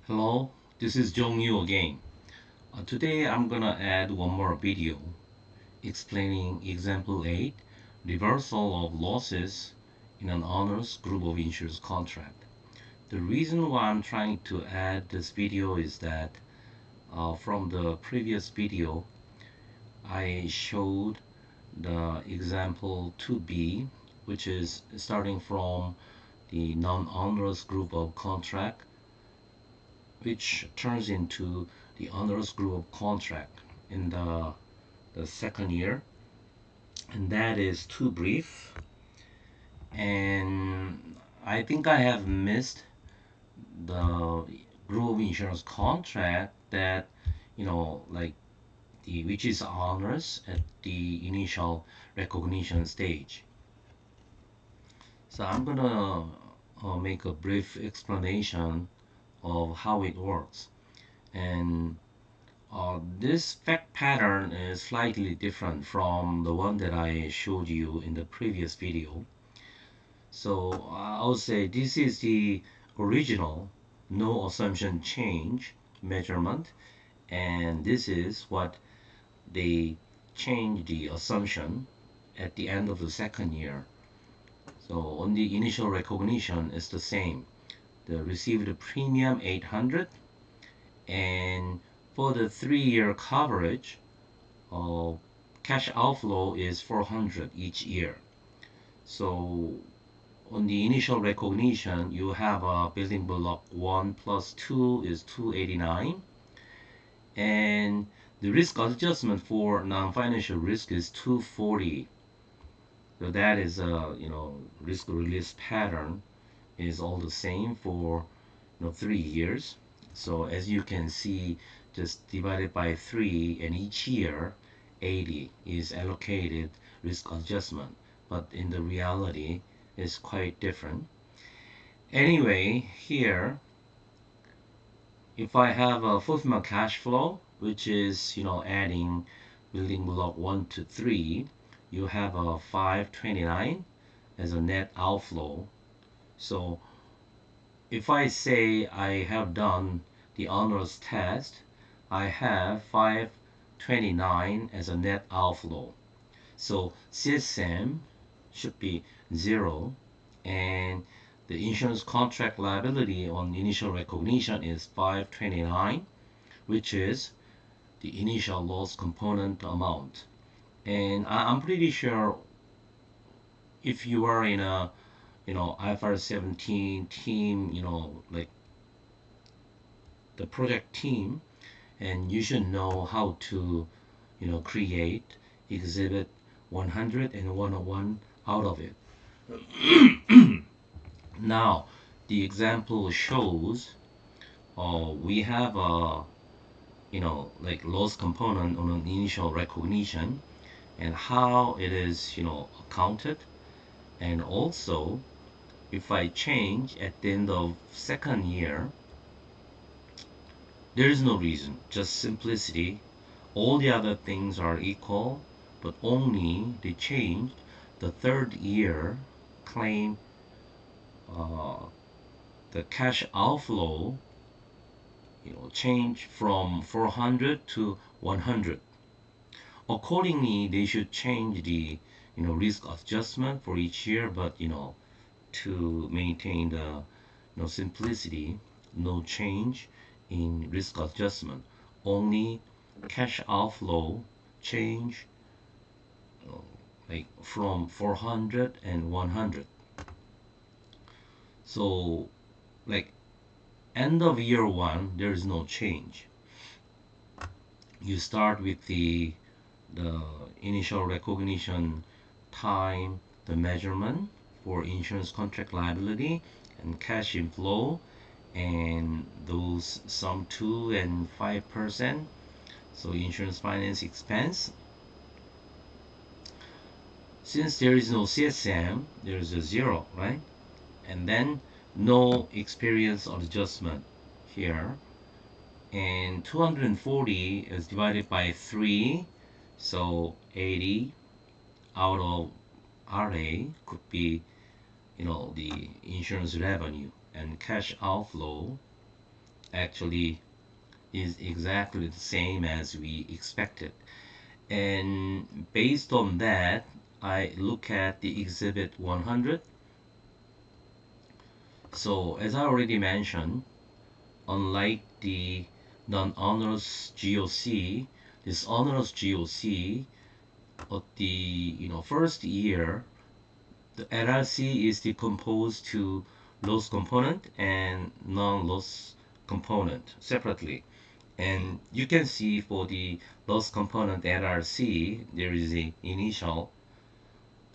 Hello, this is Jong Yu again. Today I'm gonna add one more video explaining example 8, reversal of losses in an onerous group of insurance contract. The reason why I'm trying to add this video is that from the previous video I showed the example 2b, which is starting from the non-onerous group of contract, which turns into the onerous group of contract in the second year, and that is too brief. And I think I have missed the group of insurance contract that like the which is onerous at the initial recognition stage. So I'm gonna make a brief explanation of how it works. And this fact pattern is slightly different from the one that I showed you in the previous video. So I would say this is the original no assumption change measurement, and this is what they change the assumption at the end of the second year. So on the initial recognition is the same. The received premium 800, and for the 3-year coverage, cash outflow is 400 each year. So on the initial recognition, you have a building block 1 plus 2 is 289, and the risk adjustment for non-financial risk is 240. So that is a risk release pattern is all the same for 3 years. So as you can see, just divided by 3, and each year 80 is allocated risk adjustment, but in the reality is quite different. Anyway, here if I have a fulfillment cash flow, which is adding building block 1 to 3, you have a 529 as a net outflow. So if I say I have done the onerous test, I have 529 as a net outflow. So CSM should be 0, and the insurance contract liability on initial recognition is 529, which is the initial loss component amount. And I'm pretty sure if you are in a IFRS17 team, like the project team, and you should know how to create exhibit 100 and 101 out of it. Now the example shows we have a like loss component on an initial recognition, and how it is accounted. And also if I change at the end of second year, there is no reason, just simplicity. All the other things are equal, but only they changed the third year claim, the cash outflow change from 400 to 100. Accordingly, they should change the risk adjustment for each year, but to maintain the simplicity, no change in risk adjustment, only cash outflow change like from 400 and 100. So like end of year 1, there is no change. You start with the initial recognition time, the measurement for insurance contract liability and cash inflow, and those sum 2 and 5%. So insurance finance expense. Since there is no CSM, there is a 0, right? And then no experience adjustment here. And 240 is divided by 3, so 80 out of RA could be the insurance revenue, and cash outflow actually is exactly the same as we expected. And based on that, I look at the exhibit 100. So as I already mentioned, unlike the non-onerous GOC, this onerous GOC of the first year, the LRC is decomposed to loss component and non-loss component separately. And you can see for the loss component LRC, there is the initial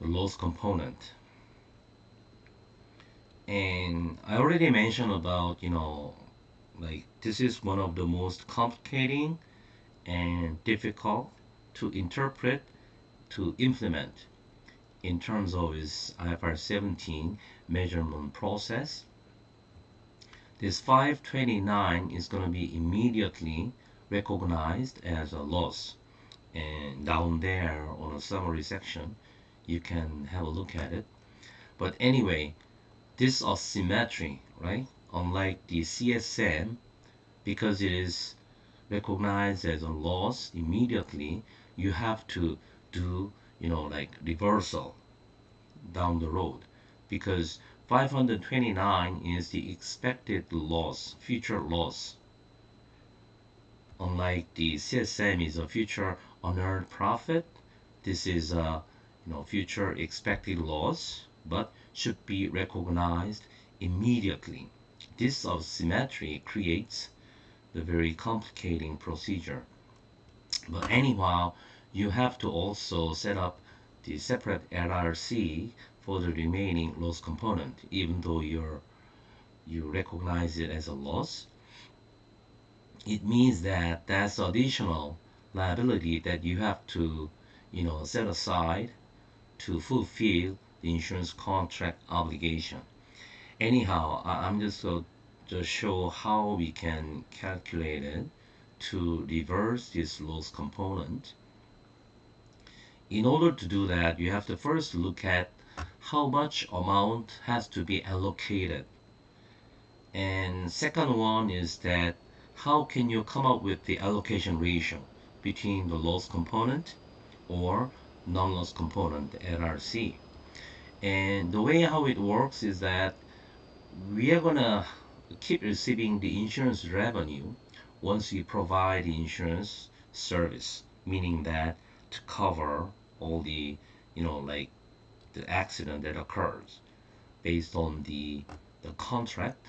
loss component. And I already mentioned about, like this is one of the most complicating and difficult to interpret, to implement in terms of its IFRS 17 measurement process. This 529 is going to be immediately recognized as a loss. And down there on the summary section, you can have a look at it. But anyway, this asymmetry, right? Unlike the CSM, because it is recognized as a loss immediately, you have to do, like reversal down the road, because 529 is the expected loss, future loss. Unlike the CSM is a future unearned profit, this is a future expected loss, but should be recognized immediately. This asymmetry creates the very complicating procedure. But anyhow, you have to also set up the separate LRC for the remaining loss component, even though you recognize it as a loss. It means that that's additional liability that you have to, set aside to fulfill the insurance contract obligation. Anyhow, I'm just going to show how we can calculate it to reverse this loss component. In order to do that, you have to first look at how much amount has to be allocated. And second one is that how can you come up with the allocation ratio between the loss component or non-loss component, LRC. And the way how it works is that we are gonna keep receiving the insurance revenue once we provide the insurance service, meaning that to cover all the, like the accident that occurs based on the contract.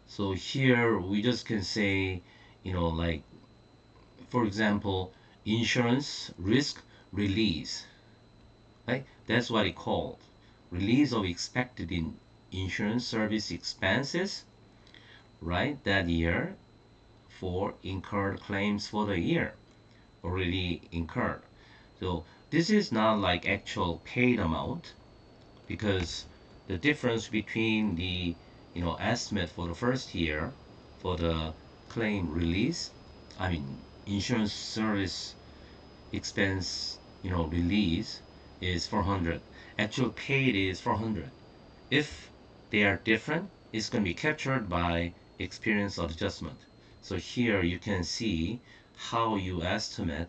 So here we just can say, like for example, insurance risk release, right? That's what it called. Release of expected insurance service expenses, right? That year for incurred claims for the year already incurred. So this is not like actual paid amount, because the difference between the estimate for the first year for the claim release, I mean insurance service expense release is 400, actual paid is 400. If they are different, it's going to be captured by experience adjustment. So here you can see how you estimate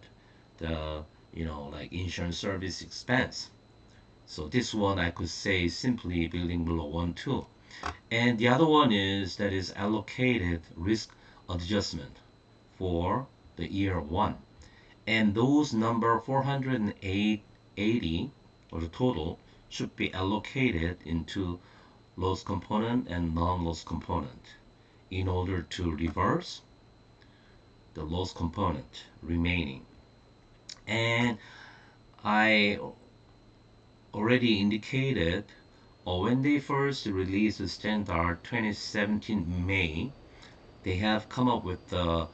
the like insurance service expense. So this one I could say simply building below 1 2. And the other one is that is allocated risk adjustment for the year 1. And those number 480 or the total should be allocated into loss component and non-loss component in order to reverse the loss component remaining. And I already indicated, or when they first released the standard 2017 May, they have come up with the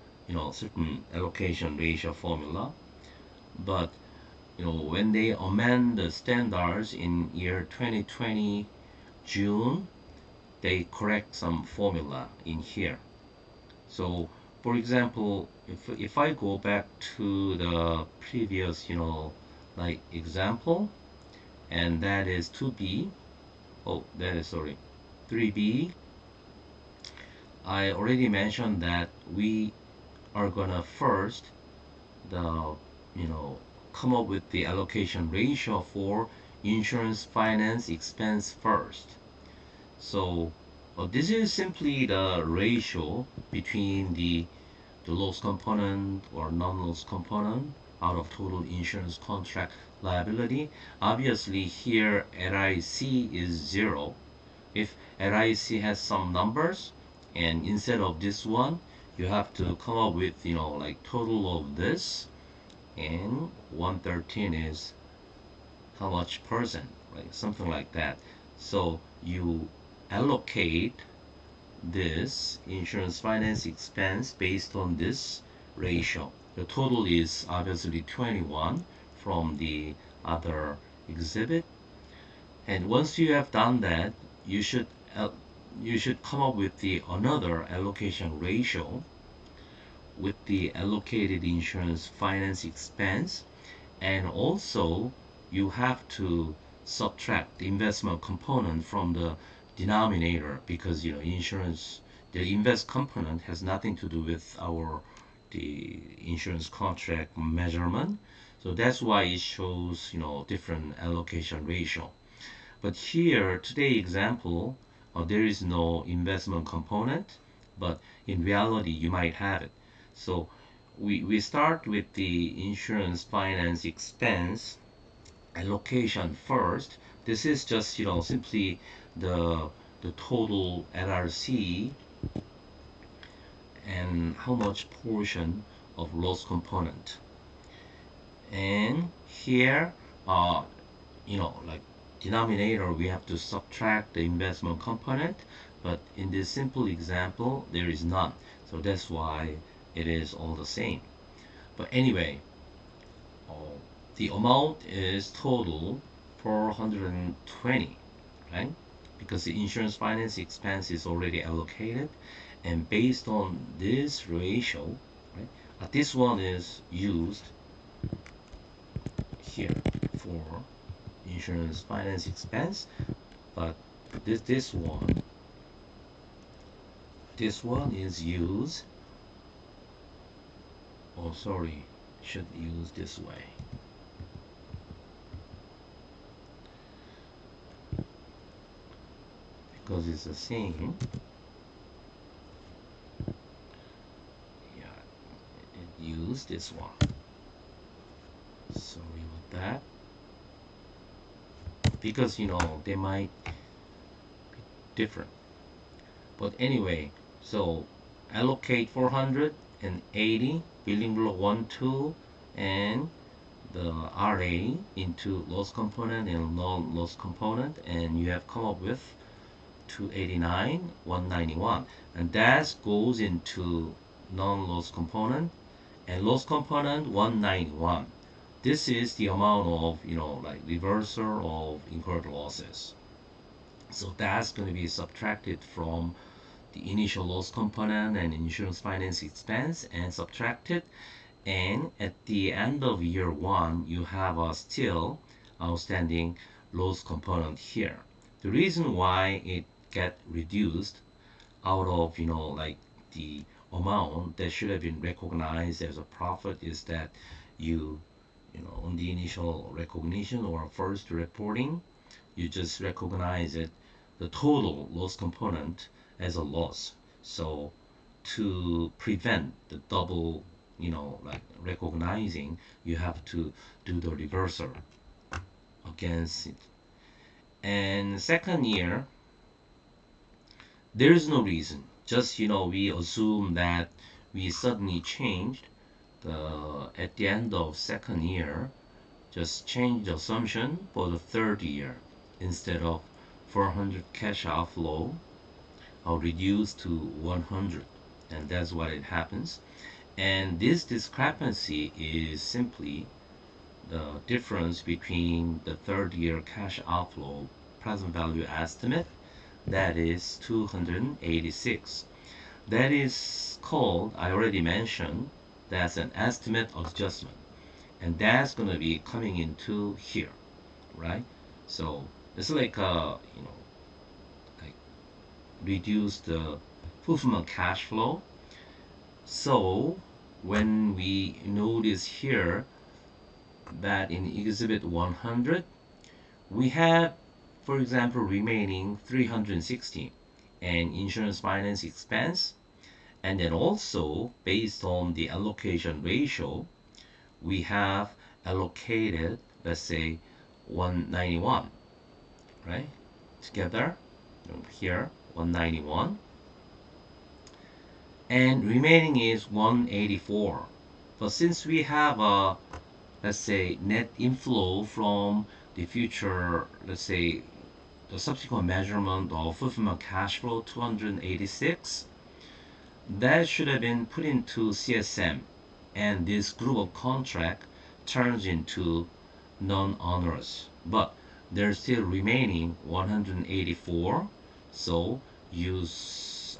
certain allocation ratio formula. But when they amend the standards in year 2020 June, they correct some formula in here. So for example, if I go back to the previous like example, and that is 2b, oh that is sorry 3b, I already mentioned that we are gonna first the you know come up with the allocation ratio for insurance finance expense first. So this is simply the ratio between the loss component or non-loss component out of total insurance contract liability. Obviously here RIC is 0. If RIC has some numbers, and instead of this one you have to come up with like total of this, and 113 is how much percent, right? Something like that. So you allocate this insurance finance expense based on this ratio. The total is obviously 21 from the other exhibit. And once you have done that, you should you should come up with the another allocation ratio with the allocated insurance finance expense, and also you have to subtract the investment component from the denominator, because insurance, the invest component has nothing to do with our the insurance contract measurement. So that's why it shows different allocation ratio. But here today example, there is no investment component, but in reality you might have it. So we start with the insurance finance expense allocation first. This is just simply the total LRC and how much portion of loss component. And here, like denominator, we have to subtract the investment component, but in this simple example there is none, so that's why it is all the same. But anyway, uh, the amount is total 420, right? Because the insurance finance expense is already allocated, and based on this ratio, right, this one is used here for insurance finance expense, but this one is used, oh sorry, should use this way, because it's the same. Yeah, it used this one. Sorry about that, because they might be different. But anyway, so allocate 480 billing block 1, 2, and the RA into loss component and non-loss component, and you have come up with 289, 191, and that goes into non-loss component, and loss component 191. This is the amount of like reversal of incurred losses. So that's going to be subtracted from the initial loss component and insurance finance expense and subtracted, and at the end of year one you have a still outstanding loss component here. The reason why it get reduced out of like the amount that should have been recognized as a profit is that on the initial recognition or first reporting, you just recognize it, the total loss component, as a loss. So to prevent the double, like recognizing, you have to do the reversal against it. And second year, there is no reason. Just we assume that we suddenly changed the at the end of second year, just change the assumption for the third year. Instead of 400 cash outflow, I'll reduce to 100, and that's what it happens. And this discrepancy is simply the difference between the third year cash outflow present value estimate, that is 286. That is called, I already mentioned, that's an estimate adjustment, and that's going to be coming into here, right? So it's like like reduce the fulfillment cash flow. So when we notice here that in exhibit 100 we have, for example, remaining 360 and insurance finance expense, and then also based on the allocation ratio we have allocated, let's say 191, right? Together here 191, and remaining is 184. But since we have a, let's say, net inflow from the future, let's say the subsequent measurement of fulfillment cash flow 286, that should have been put into CSM, and this group of contract turns into non-onerous. But there's still remaining 184, so you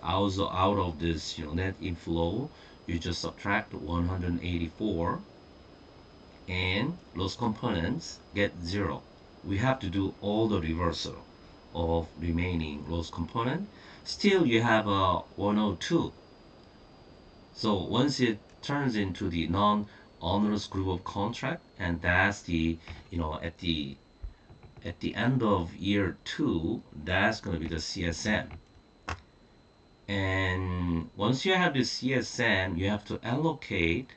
also out of this net inflow you just subtract 184 and those components get 0. We have to do all the reversal of remaining loss component. Still you have a 102. So once it turns into the non-onerous group of contract, and that's the, at the end of year 2, that's going to be the CSM. And once you have the CSM, you have to allocate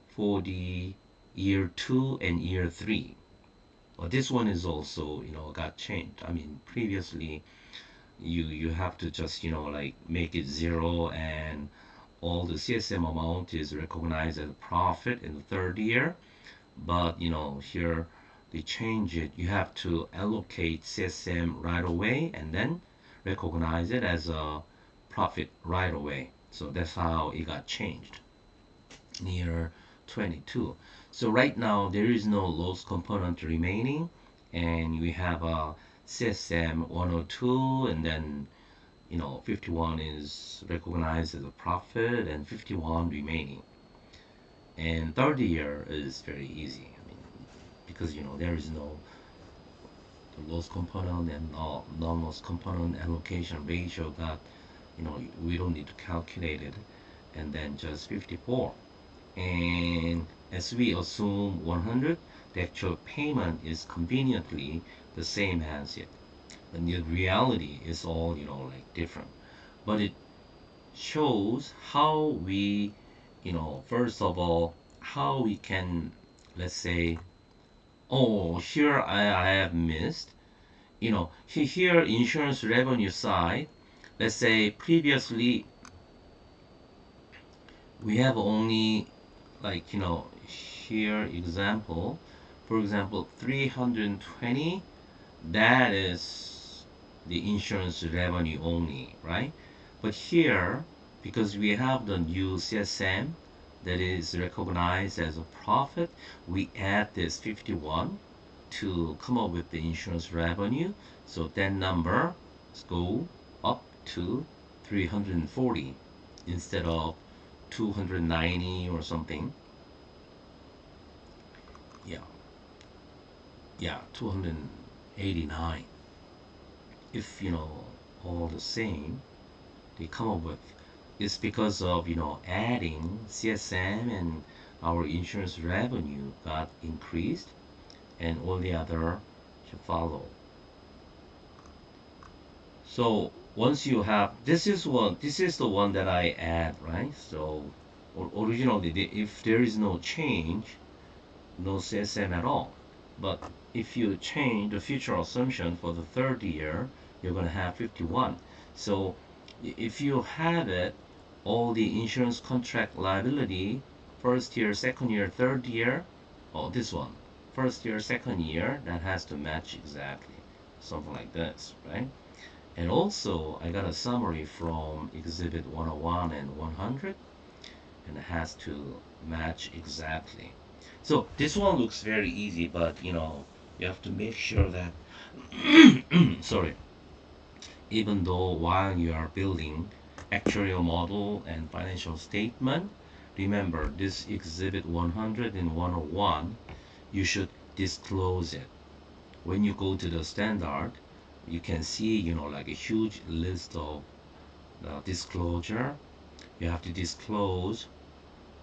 for the year 2 and year 3. Well, this one is also, got changed. I mean, previously you have to just, like make it 0, and all the CSM amount is recognized as a profit in the third year. But, here they change it. You have to allocate CSM right away and then recognize it as a profit right away. So that's how it got changed in year 22. So right now there is no loss component remaining, and we have a CSM 102, and then 51 is recognized as a profit and 51 remaining. And third year is very easy. I mean, because there is no loss component and non-loss component allocation ratio that we don't need to calculate it, and then just 54. And as we assume 100, the actual payment is conveniently the same as it. And the reality is all, like different. But it shows how we, first of all, how we can, let's say, oh, here I have missed, here insurance revenue side, let's say previously we have only, like, here example, for example 320, that is the insurance revenue only, right? But here, because we have the new CSM that is recognized as a profit, we add this 51 to come up with the insurance revenue. So that number go up to 340 instead of 290 or something. Yeah, 289. If all the same they come up with, it's because of adding CSM, and our insurance revenue got increased, and all the other should follow. So once you have, this is the one that I add, right? So originally if there is no change, no CSM at all. But if you change the future assumption for the third year, you're going to have 51. So if you have it, all the insurance contract liability, first year, second year, third year, this one, first year, second year, that has to match exactly, something like this, right? And also I got a summary from exhibit 101 and 100, and it has to match exactly. So this one looks very easy, but you have to make sure that sorry, even though while you are building actuarial model and financial statement, remember this exhibit 100 and 101, you should disclose it. When you go to the standard, you can see like a huge list of disclosure. You have to disclose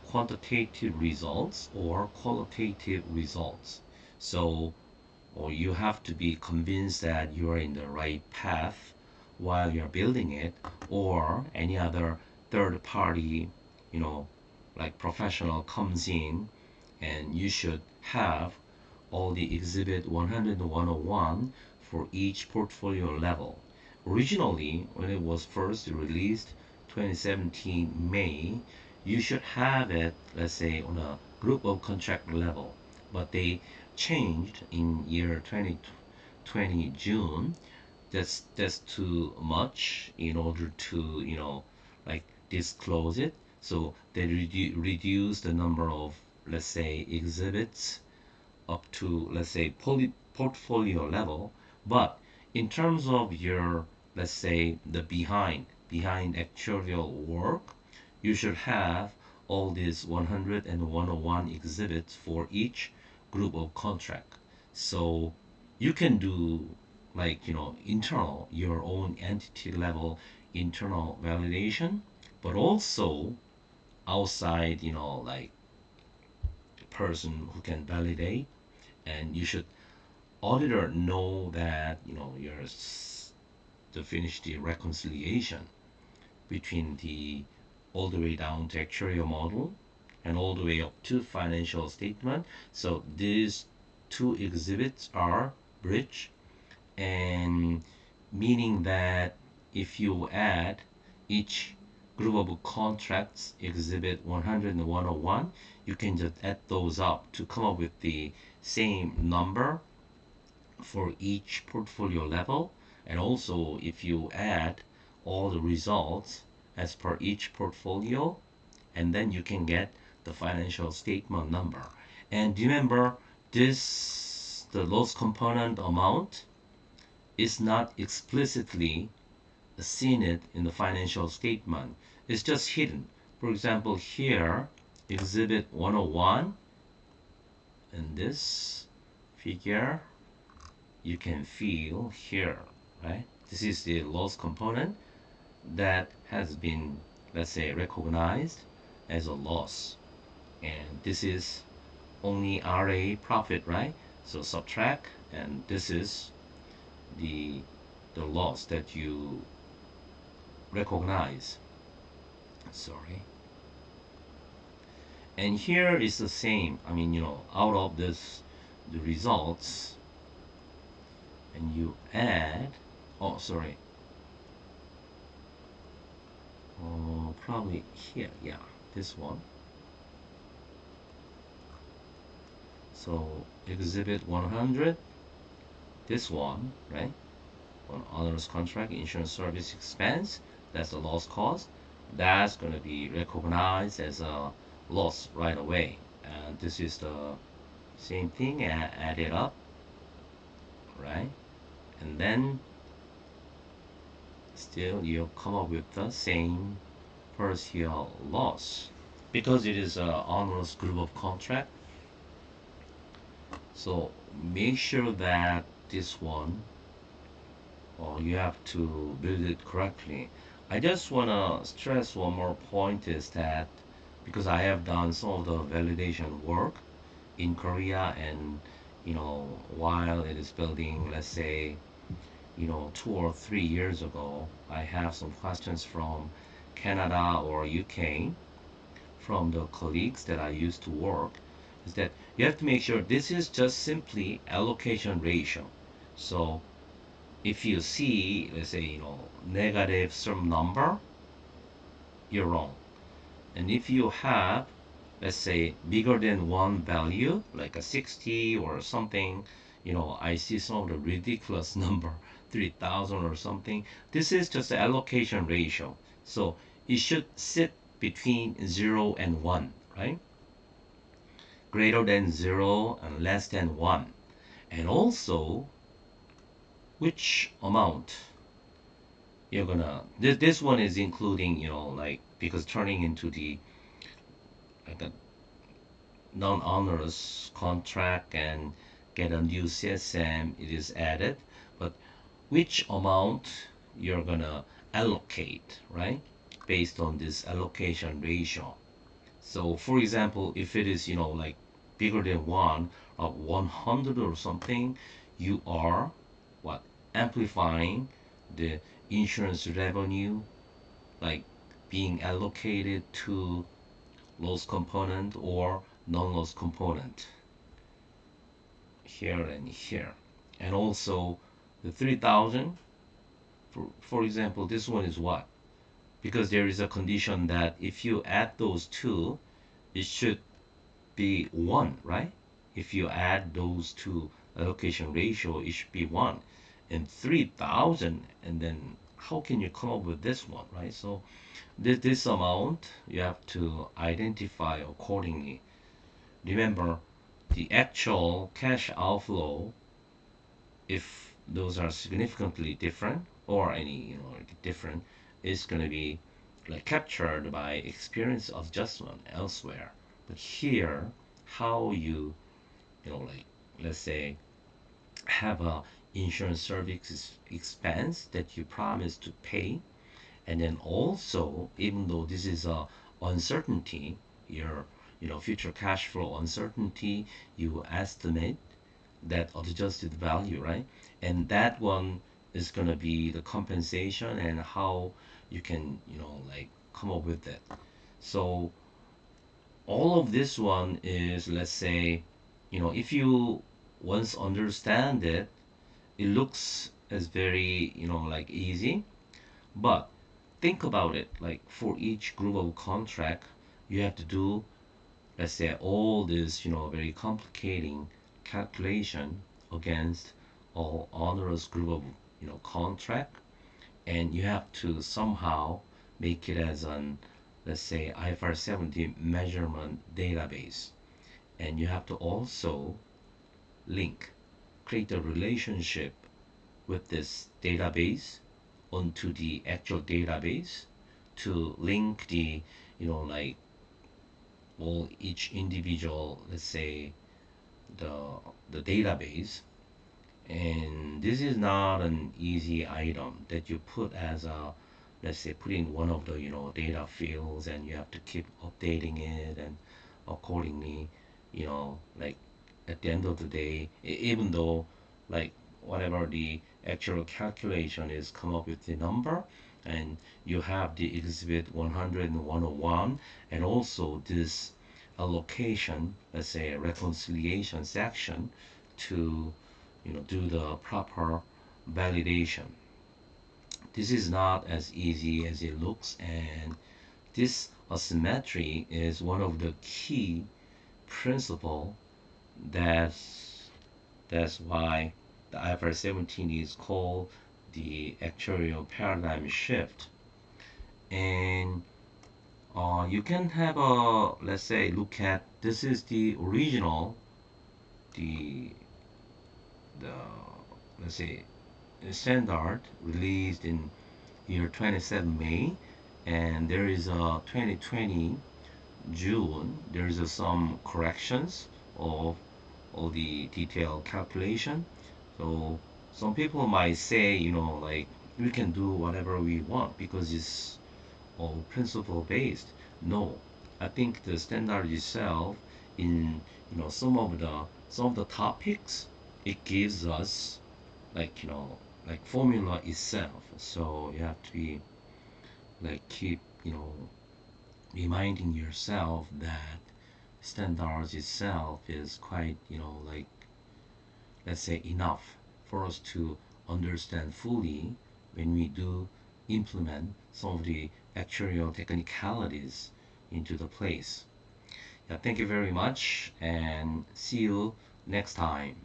quantitative results or qualitative results. So, or you have to be convinced that you are in the right path while you're building it, or any other third party, you know, like professional comes in, and you should have all the exhibit 100 and 101 for each portfolio level. Originally, when it was first released, 2017 May, you should have it, let's say, on a group of contract level. But they changed in year 2020 June. That's too much in order to, like disclose it. So they reduce the number of, let's say, exhibits up to, let's say, portfolio level. But in terms of your, let's say, the behind actuarial work, you should have all these 100 and 101 exhibits for each group of contract. So you can do, like, internal, your own entity level internal validation, but also outside, like person who can validate. And you should auditor know that, you're to finish the reconciliation between the all the way down to actuarial model and all the way up to financial statement. So these two exhibits are bridge, and meaning that if you add each group of contracts exhibit 100 and 101, you can just add those up to come up with the same number for each portfolio level. And also, if you add all the results as per each portfolio, and then you can get the financial statement number. And remember, this the loss component amount is not explicitly seen it in the financial statement. It's just hidden. For example, here, exhibit 101, in this figure, you can feel here, right? This is the loss component that has been, let's say, recognized as a loss. And this is only RA profit, right? So subtract, and this is the the loss that you recognize. Sorry. And here is the same. I mean, out of this, the results, and you add, oh, sorry, probably here, yeah, this one. So exhibit 100, this one, right? On onerous contract, insurance service expense, that's the loss cost. That's going to be recognized as a loss right away. And this is the same thing, add it up, right? And then still you come up with the same first year loss because it is an onerous group of contract. So make sure that this one, or you have to build it correctly. I just want to stress one more point is that because I have done some of the validation work in Korea, and while it is building, let's say, 2 or 3 years ago, I have some questions from Canada or UK from the colleagues that I used to work, is that you have to make sure this is just simply allocation ratio. So if you see, let's say, negative some number, you're wrong. And if you have, let's say, bigger than one value, like a 60 or something, I see some of the ridiculous number, 3,000 or something. This is just the allocation ratio. So it should sit between 0 and 1, right? Greater than 0 and less than 1. And also, which amount you're gonna, this one is including, like, because turning into the, like, a non-onerous contract and get a new CSM, it is added. But which amount you're gonna allocate, right? Based on this allocation ratio. So for example, if it is, like bigger than 1 or 100 or something, you are what? Amplifying the insurance revenue, like being allocated to loss component or non-loss component here and here. And also the 3000, for example, this one is what? Because there is a condition that if you add those two, it should be 1, right? If you add those two allocation ratio, it should be 1. And 3000, and then how can you come up with this one, right? So this amount you have to identify accordingly. Remember, the actual cash outflow, if those are significantly different or any different, is going to be like captured by experience adjustment elsewhere. But here, how like let's say have a insurance service expense that you promise to pay, and then also even though this is a uncertainty, your future cash flow uncertainty, you estimate that adjusted value, right? And that one is going to be the compensation and how you can like come up with it. So all of this one is, let's say, if you once understand it, it looks as very like easy. But think about it, like for each group of contract you have to do, let's say, all this very complicating calculation against all onerous group of contract, and you have to somehow make it as an, let's say, IFRS17 measurement database. And you have to also link, create a relationship with this database onto the actual database to link the like all each individual, let's say, the the database. And this is not an easy item that you put as a, let's say, put in one of the data fields, and you have to keep updating it and accordingly, like at the end of the day, even though like whatever the actual calculation is, come up with the number, and you have the exhibit 100 and 101, and also this allocation, let's say reconciliation section, to do the proper validation. This is not as easy as it looks, and this asymmetry is one of the key principle. That's that's why the IFRS 17 is called the actuarial paradigm shift. And you can have a, let's say, look at, this is the original, the the let's say standard released in year 27 May, and there is a 2020 June. There is some corrections of all the detailed calculation. So some people might say, like we can do whatever we want because it's all principle based. No, I think the standard itself, in some of the topics, it gives us like like formula itself. So you have to be like keep reminding yourself that standards itself is quite like, let's say, enough for us to understand fully when we do implement some of the actuarial technicalities into the place. Yeah, thank you very much, and see you next time.